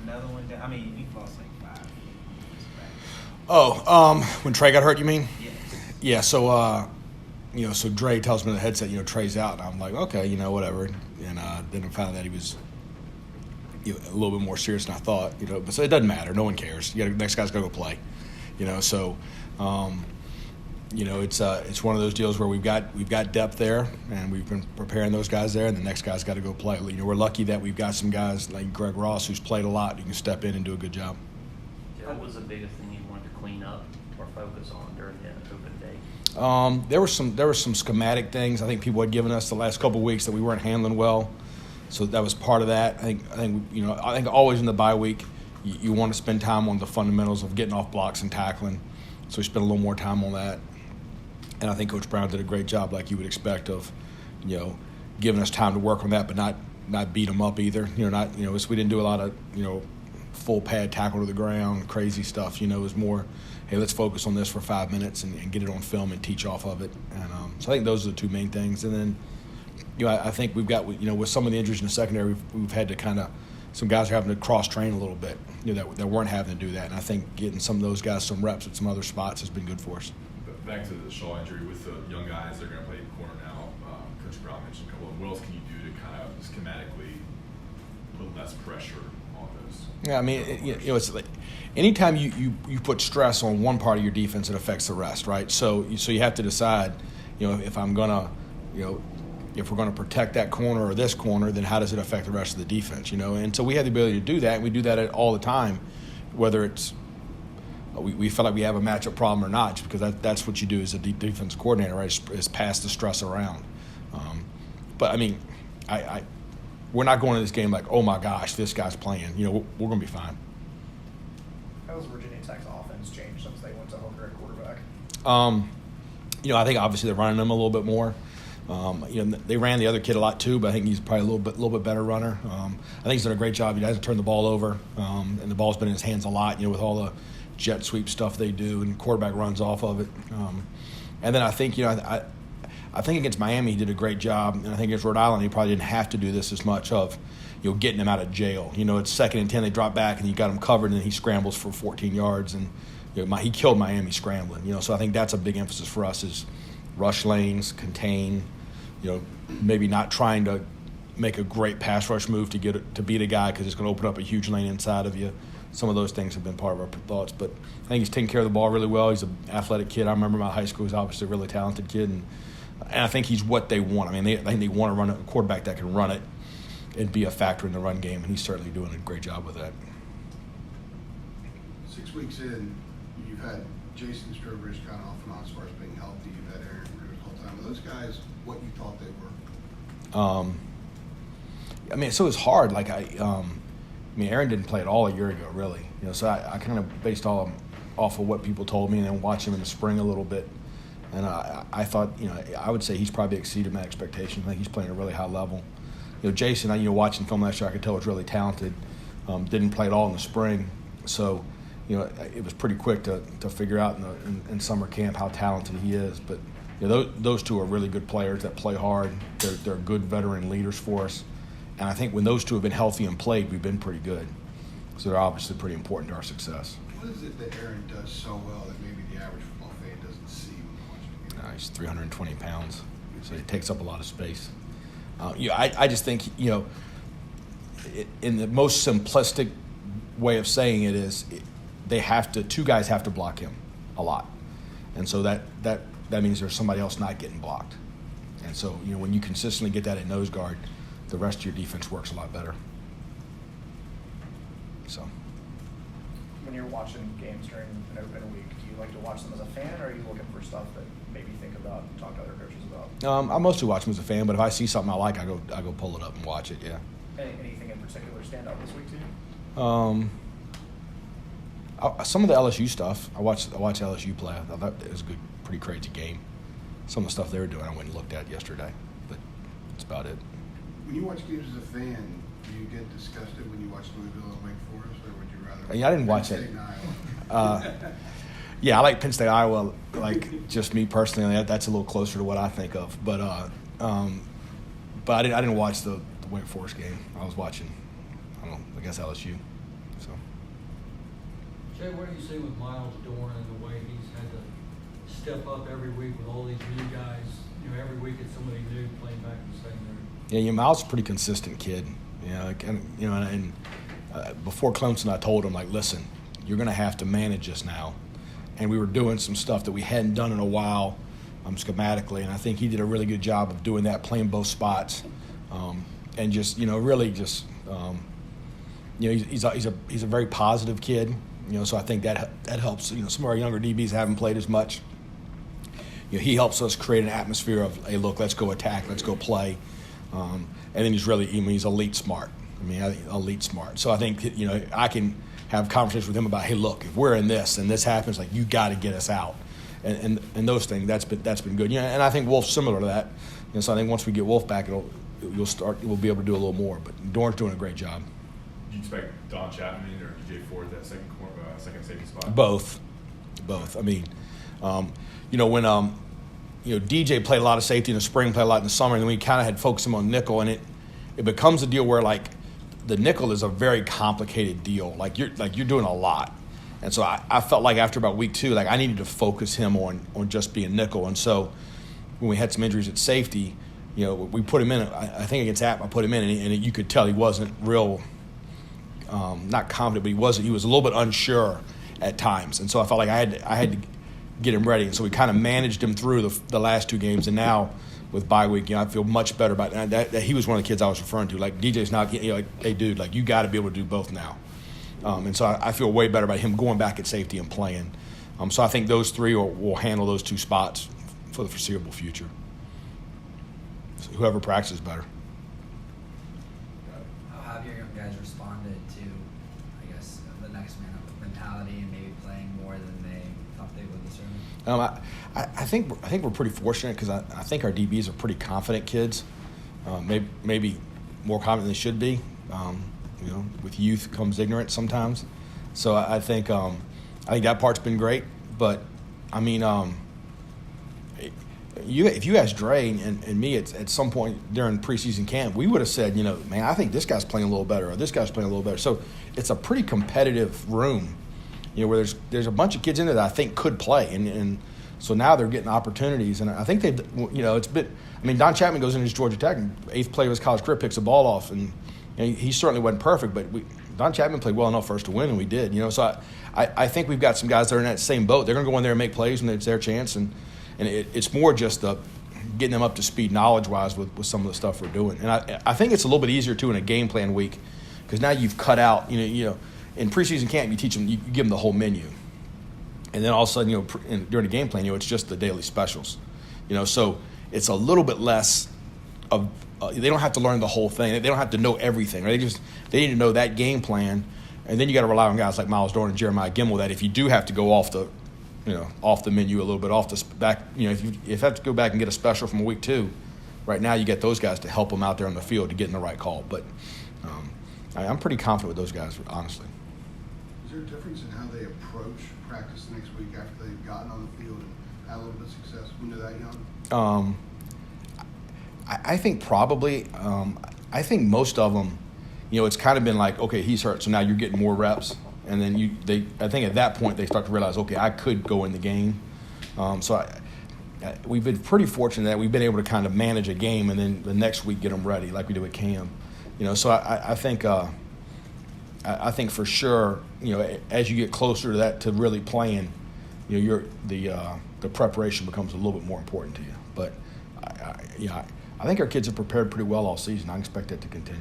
another one down? I mean, we've lost like 5. When Trey got hurt, you mean? Yes. Yeah, so, so Dre tells me in the headset, Trey's out. And I'm like, okay, whatever. And then I found out that he was a little bit more serious than I thought, But so it doesn't matter. No one cares. The next guy's got to go play, So, it's one of those deals where we've got depth there, and we've been preparing those guys there, and the next guy's got to go play. We're lucky that we've got some guys like Greg Ross who's played a lot. You can step in and do a good job. What was the biggest thing you wanted to clean up or focus on during the open day? There were some schematic things I think people had given us the last couple of weeks that we weren't handling well, so that was part of that. I think always in the bye week you want to spend time on the fundamentals of getting off blocks and tackling, so we spent a little more time on that. And I think Coach Brown did a great job, like you would expect, of giving us time to work on that, but not beat them up either. We didn't do a lot of full pad tackle to the ground, crazy stuff. It was more, hey, let's focus on this for 5 minutes and get it on film and teach off of it. And so I think those are the two main things. And then, I think we've got, with some of the injuries in the secondary, we've had to some guys are having to cross-train a little bit, that weren't having to do that. And I think getting some of those guys some reps at some other spots has been good for us. Back to the Shaw injury, with the young guys, they're going to play corner now. Coach Brown mentioned a couple of, what else can you do to kind of schematically put less pressure on those? Yeah, I mean, it's like anytime you put stress on one part of your defense, it affects the rest, right? So you have to decide, if I'm gonna, if we're going to protect that corner or this corner, then how does it affect the rest of the defense? And so we have the ability to do that, and we do that all the time, whether it's we feel like we have a matchup problem or not, because that's what you do as a defense coordinator, right? Is pass the stress around. But I mean, we're not going to this game like, oh my gosh, this guy's playing. We're going to be fine. How has Virginia Tech's offense changed since they went to Hooker at quarterback? I think obviously they're running them a little bit more. They ran the other kid a lot too, but I think he's probably a little bit better runner. I think he's done a great job. He hasn't turned the ball over, and the ball's been in his hands a lot. With all the jet sweep stuff they do, and quarterback runs off of it. And then I think I think against Miami he did a great job, and I think against Rhode Island he probably didn't have to do this as much of getting him out of jail. It's 2nd and 10, they drop back and you got him covered, and then he scrambles for 14 yards, and he killed Miami scrambling. So I think that's a big emphasis for us is rush lanes, contain. Maybe not trying to make a great pass rush move to beat a guy because it's going to open up a huge lane inside of you. Some of those things have been part of our thoughts, but I think he's taking care of the ball really well. He's an athletic kid. I remember my high school. He's obviously a really talented kid, and I think he's what they want. I mean, I think they want to run a quarterback that can run it and be a factor in the run game, and he's certainly doing a great job with that. 6 weeks in, you've had Jason Strobridge kind of off and on as far as being healthy. You've had Aaron Rivers the whole time. Are those guys what you thought they were? I mean, so it was hard. Like Aaron didn't play at all a year ago, really. So I kind of based all off of what people told me, and then watched him in the spring a little bit. And I thought, I would say he's probably exceeded my expectations. I think he's playing at a really high level. Jason, watching film last year, I could tell was really talented. Didn't play at all in the spring, so it was pretty quick to figure out in summer camp how talented he is. But those two are really good players that play hard. They're good veteran leaders for us. And I think when those two have been healthy and played, we've been pretty good. So they're obviously pretty important to our success. What is it that Aaron does so well that maybe the average football fan doesn't see when watching him? He's 320 pounds, so he takes up a lot of space. I just think, in the most simplistic way of saying it is two guys have to block him a lot. And so that means there's somebody else not getting blocked. And so, when you consistently get that at nose guard, the rest of your defense works a lot better. So. When you're watching games during an open week, do you like to watch them as a fan, or are you looking for stuff that maybe you think about and talk to other coaches about? I mostly watch them as a fan, but if I see something I like, I go pull it up and watch it. Yeah. Anything in particular stand out this week to you? Some of the LSU stuff. I watched LSU play. I thought it was a pretty crazy game. Some of the stuff they were doing I went and looked at yesterday, but that's about it. When you watch games as a fan, do you get disgusted when you watch Louisville and Wake Forest, or would you rather? Yeah, I didn't watch Penn that. State and Iowa? Yeah, I like Penn State, Iowa. Like just me personally, that's a little closer to what I think of. But I didn't watch the Wake Forest game. I was watching, I guess LSU. So. Jay, what do you see with Miles Dorn and the way he's had to step up every week with all these new guys? You know, every week it's somebody new playing back in the same room. Yeah, Miles is a pretty consistent kid. And before Clemson, I told him, like, listen, you're going to have to manage this now. And we were doing some stuff that we hadn't done in a while, schematically, and I think he did a really good job of doing that, playing both spots, and just, really just, he's a very positive kid, so I think that helps. Some of our younger DBs haven't played as much. He helps us create an atmosphere of, hey, look, let's go attack, let's go play, and then he's elite smart. Elite smart. So I think, I can have conversations with him about, hey, look, if we're in this and this happens, like, you got to get us out, and those things. That's been good. And I think Wolf's similar to that. So I think once we get Wolf back, we'll be able to do a little more. But Dorn's doing a great job. Do you expect Don Chapman or DJ Ford that second safety spot? Both. When DJ played a lot of safety in the spring, played a lot in the summer, and then we kind of had focused him on nickel, and it becomes a deal where, like, the nickel is a very complicated deal. Like you're doing a lot. And so I felt like after about week 2, like, I needed to focus him on just being nickel. And so when we had some injuries at safety, we put him in. I think against App, I put him in, and you could tell he wasn't real, not confident, but he was a little bit unsure at times. And so I felt like I had to get him ready. And so we kind of managed him through the last 2 games. And now with bye week, I feel much better about that. He was one of the kids I was referring to. Like, DJ's not, hey, dude, like, you got to be able to do both now. And so I feel way better about him going back at safety and playing. So I think those 3 will handle those 2 spots for the foreseeable future. So whoever practices better. How have your young guys responded to, I guess, the next man up mentality and maybe playing more than they thought they would this early? I think we're pretty fortunate because I think our DBs are pretty confident kids, maybe more confident than they should be. With youth comes ignorance sometimes. So I think that part's been great. But if you asked Dre and me at some point during preseason camp, we would have said, man, I think this guy's playing a little better, or this guy's playing a little better. So it's a pretty competitive room, where there's a bunch of kids in there that I think could play, and so now they're getting opportunities, and I think it's been. Don Chapman goes into his Georgia Tech, and 8th play of his college career, picks a ball off, and he certainly wasn't perfect, but Don Chapman played well enough for us to win, and we did. So I think we've got some guys that are in that same boat. They're going to go in there and make plays when it's their chance, and it's more just getting them up to speed knowledge-wise with some of the stuff we're doing. And I think it's a little bit easier too in a game plan week, because now you've cut out. In preseason camp, you teach them, you give them the whole menu. And then all of a sudden, during the game plan, it's just the daily specials. So it's a little bit less of they don't have to learn the whole thing. They don't have to know everything. Right? They need to know that game plan, and then you got to rely on guys like Miles Dorn and Jeremiah Gimmel that if you do have to go off the menu a little bit, off the back, if you have to go back and get a special from week 2, right now you get those guys to help them out there on the field to get in the right call. But I'm pretty confident with those guys, honestly. Is there a difference in how they approach practice the next week after they've gotten on the field and had a little bit of success when they're that young? I think probably. I think most of them, it's kind of been like, okay, he's hurt, so now you're getting more reps, and then I think at that point they start to realize, okay, I could go in the game. We've been pretty fortunate that we've been able to kind of manage a game, and then the next week get them ready, like we did with Cam. So I think for sure, as you get closer to that, to really playing, the preparation becomes a little bit more important to you. But I think our kids have prepared pretty well all season. I expect that to continue.